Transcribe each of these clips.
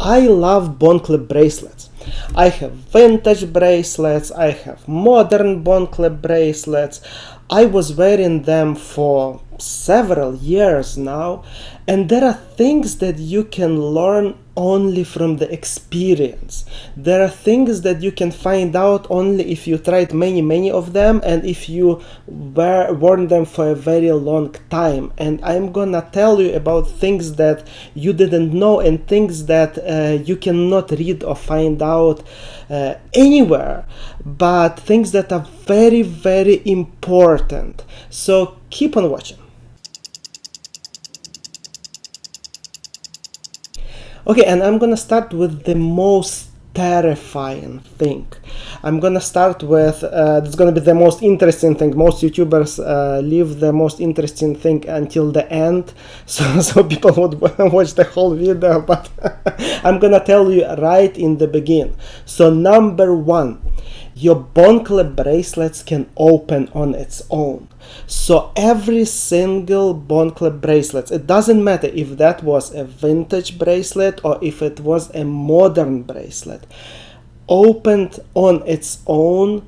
I love Bonklip bracelets. I have vintage bracelets, I have modern Bonklip bracelets. I was wearing them for several years now, and there are things that you can learn only from the experience. There are things that you can find out only if you tried many of them and if you worn them for a very long time. And I'm gonna tell you about things that you didn't know and things that you cannot read or find out anywhere, but things that are very important. So keep on watching. Okay, and I'm gonna start with the most terrifying thing. I'm gonna start with it's gonna be the most interesting thing. Most YouTubers leave the most interesting thing until the end, so people would watch the whole video, but I'm gonna tell you right in the beginning. So number one, your Bonklip bracelets can open on its own. So every single Bonklip bracelet, it doesn't matter if that was a vintage bracelet or if it was a modern bracelet, opened on its own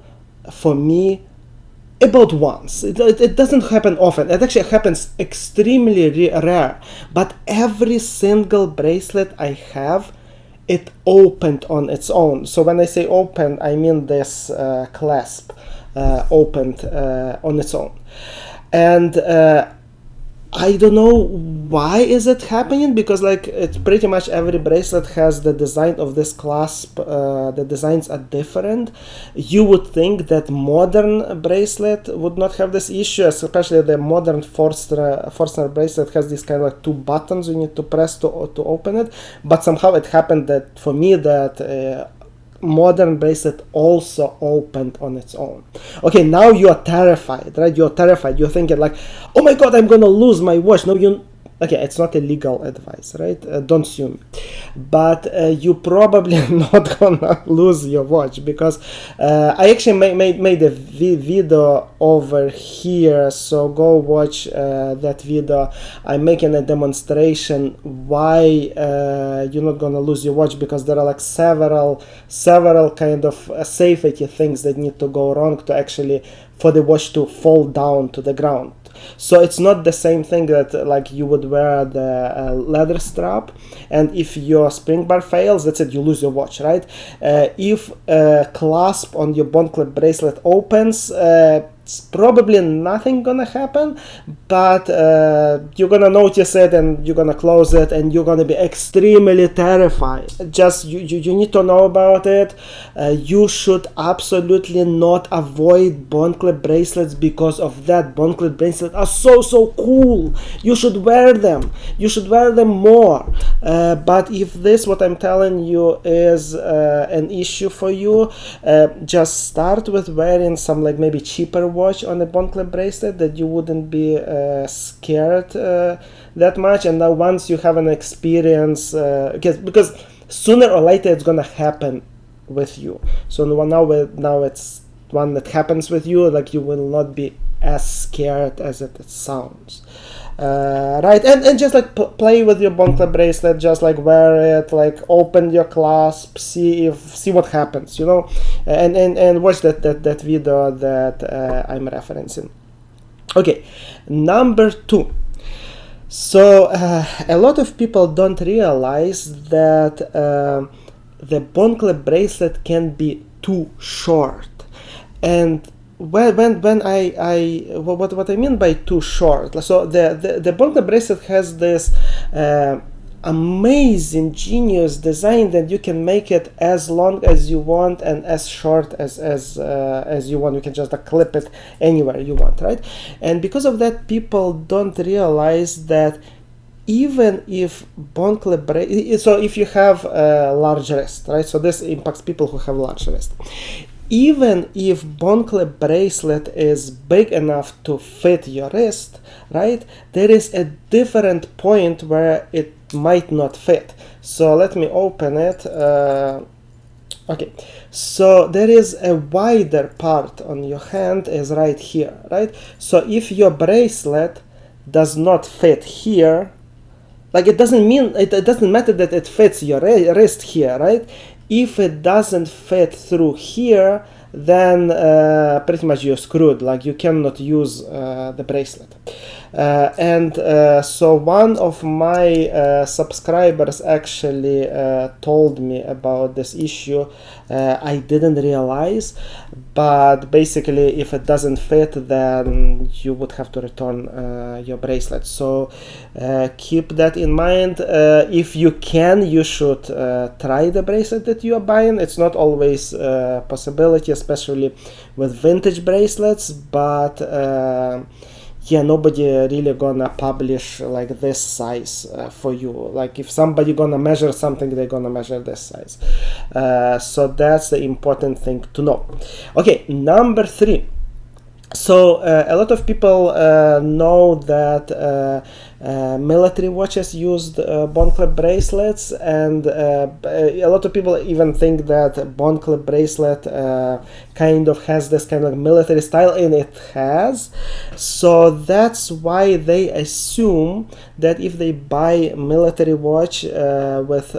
for me about once. It doesn't happen often. It actually happens extremely rare. But every single bracelet I have, it opened on its own. So when I say open, I mean this clasp opened on its own. And I don't know why is it happening, because like it's pretty much every bracelet has the design of this clasp. The designs are different. You would think that modern bracelet would not have this issue, especially the modern Forstner bracelet has these kind of like two buttons you need to press to open it. But somehow it happened that for me that modern bracelet also opened on its own. Okay, now you are terrified, right? You're terrified. You're thinking like, oh my god, I'm gonna lose my watch. No, okay, it's not a legal advice, right? Don't sue me. But you probably not gonna lose your watch, because I actually made a video over here, so go watch that video. I'm making a demonstration why you're not gonna lose your watch, because there are like several kind of safety things that need to go wrong to actually for the watch to fall down to the ground. So it's not the same thing that like you would wear the leather strap, and if your spring bar fails, that's it, you lose your watch, right? If clasp on your Bonklip bracelet opens, it's probably nothing gonna happen, but you're gonna notice it and you're gonna close it and you're gonna be extremely terrified. Just you need to know about it. You should absolutely not avoid Bonklip bracelets because of that. Bonklip bracelets are so cool. You should wear them. You should wear them more. But if this, what I'm telling you, is an issue for you, just start with wearing some like maybe cheaper watch on a Bonklip bracelet that you wouldn't be scared that much. And now once you have an experience, because sooner or later it's gonna happen with you. So now it's one that happens with you, like you will not be as scared as it sounds. Right, and just like play with your Bonklip bracelet, just like wear it, like open your clasp, see what happens, you know, and watch that video that I'm referencing. Okay, number two. So a lot of people don't realize that the Bonklip bracelet can be too short, and what I mean by too short, so the Bonklip bracelet has this amazing genius design that you can make it as long as you want and as short as you want. You can just clip it anywhere you want, right? And because of that, people don't realize that even if Bonklip so if you have a large wrist, right? So this impacts people who have large wrist. Even if Bonklip bracelet is big enough to fit your wrist, right, there is a different point where it might not fit. So let me open it. Okay, so there is a wider part on your hand is right here, right? So if your bracelet does not fit here, like it doesn't mean it doesn't matter that it fits your wrist here, right? If it doesn't fit through here, then pretty much you're screwed. Like you cannot use the bracelet. So one of my subscribers actually told me about this issue. I didn't realize, but basically if it doesn't fit, then you would have to return your bracelet. So keep that in mind. If you can, you should try the bracelet that you are buying. It's not always a possibility, especially with vintage bracelets, but yeah, nobody really gonna publish like this size for you. Like if somebody gonna measure something, they're gonna measure this size. So that's the important thing to know. Okay, number 3. So a lot of people know that military watches used Bonklip bracelets, and a lot of people even think that Bonklip bracelet kind of has this kind of military style, and it has. So that's why they assume that if they buy military watch with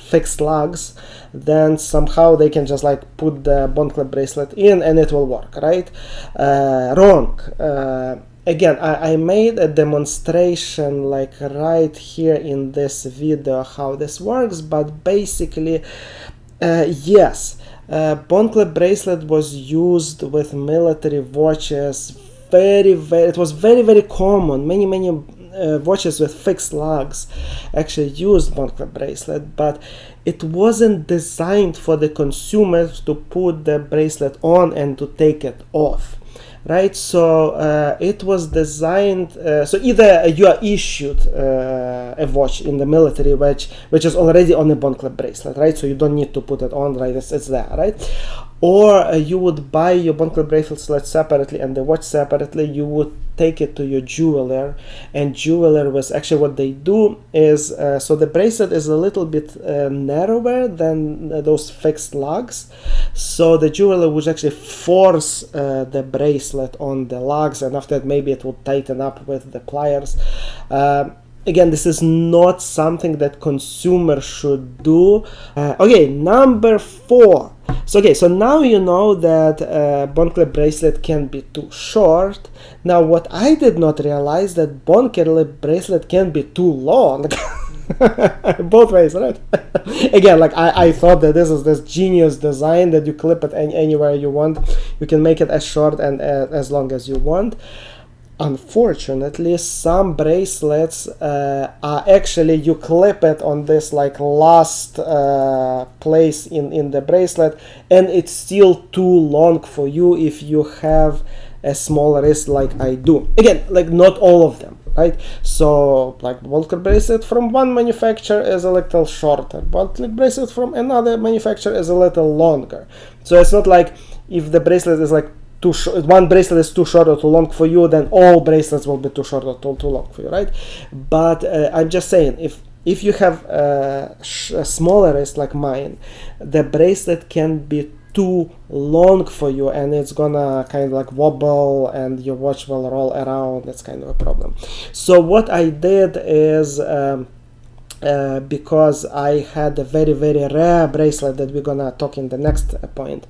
fixed lugs, then somehow they can just like put the Bonklip bracelet in and it will work, right? Wrong. Again, I made a demonstration like right here in this video how this works, but basically yes, Bonklip bracelet was used with military watches it was very common. Many watches with fixed lugs actually used Bonklip bracelet, but it wasn't designed for the consumer to put the bracelet on and to take it off, right? So it was designed, so either you are issued a watch in the military which is already on a Bonklip bracelet, right? So you don't need to put it on, right? It's there, right? Or you would buy your Bonklip bracelet separately and the watch separately. You would take it to your jeweler, and jeweler was actually what they do is so the bracelet is a little bit narrower than those fixed lugs, so the jeweler would actually force the bracelet on the lugs, and after that maybe it would tighten up with the pliers. Again, this is not something that consumer should do. Okay, number 4. So now you know that Bonklip bracelet can be too short. Now what I did not realize that Bonklip bracelet can be too long. Both ways, right? Again, like I thought that this is this genius design that you clip it anywhere you want. You can make it as short and as long as you want. Unfortunately, some bracelets are actually, you clip it on this like last place in the bracelet, and it's still too long for you if you have a small wrist like I do. Again, like not all of them, right? So like Bonklip bracelet from one manufacturer is a little shorter, Bonklip bracelet from another manufacturer is a little longer. So it's not like if the bracelet is like one bracelet is too short or too long for you, then all bracelets will be too short or too long for you, right? But I'm just saying, if you have a smaller wrist like mine, the bracelet can be too long for you, and it's gonna kind of like wobble and your watch will roll around. That's kind of a problem. So what I did is because I had a very rare bracelet that we're gonna talk in the next point,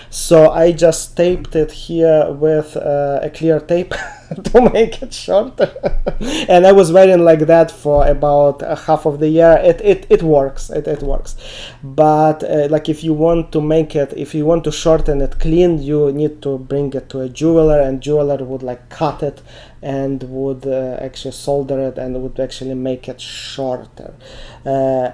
so I just taped it here with a clear tape to make it shorter. And I was wearing like that for about half of the year. It works, it works, but like if you want to shorten it clean, you need to bring it to a jeweler, and jeweler would like cut it and would actually solder it and would actually make it shorter. I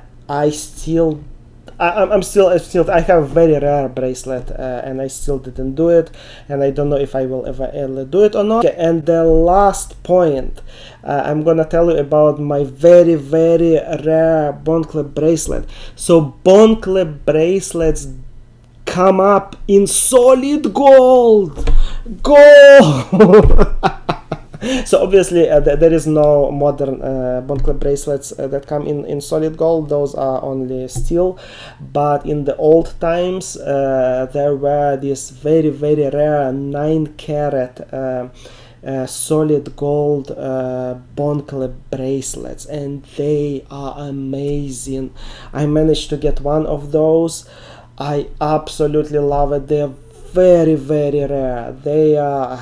have a very rare bracelet, and I still didn't do it, and I don't know if I will ever do it or not. Okay, and the last point, I'm gonna tell you about my very rare Bonklip bracelet. So Bonklip bracelets come up in solid gold. So obviously there is no modern Bonklip bracelets that come in solid gold. Those are only steel, but in the old times there were these very rare 9-carat solid gold Bonklip bracelets, and they are amazing. I managed to get one of those. I absolutely love it. They're very, very rare. They are,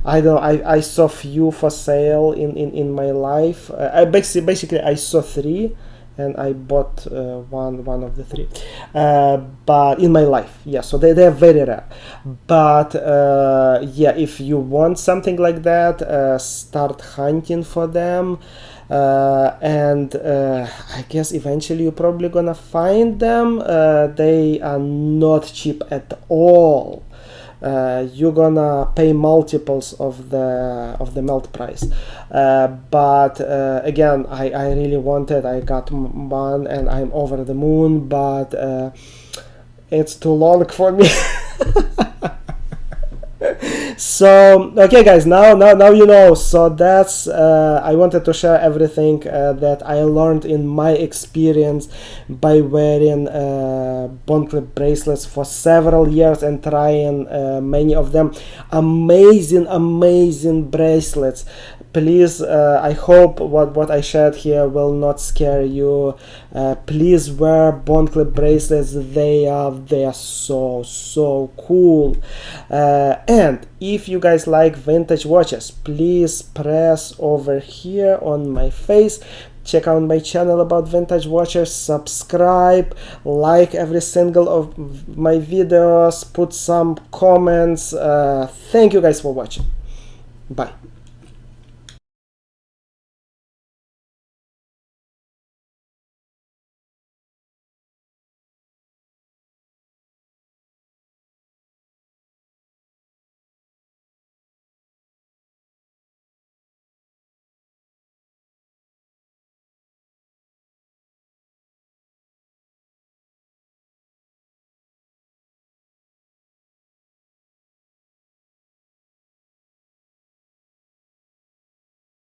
I don't know, I saw few for sale in my life. I basically I saw three, and I bought one of the three, but in my life, yeah. So they're very rare, but yeah, if you want something like that, start hunting for them. And I guess eventually you're probably gonna find them. They are not cheap at all. You're gonna pay multiples of the melt price, but again, I really wanted. I got one, and I'm over the moon, but it's too long for me. So okay guys, now you know. So that's I wanted to share everything that I learned in my experience by wearing Bonklip bracelets for several years and trying many of them. Amazing bracelets. Please, I hope what I shared here will not scare you. Please wear Bonklip bracelets. They are so cool. And if you guys like vintage watches, please press over here on my face. Check out my channel about vintage watches, subscribe, like every single of my videos, put some comments. Thank you guys for watching. Bye.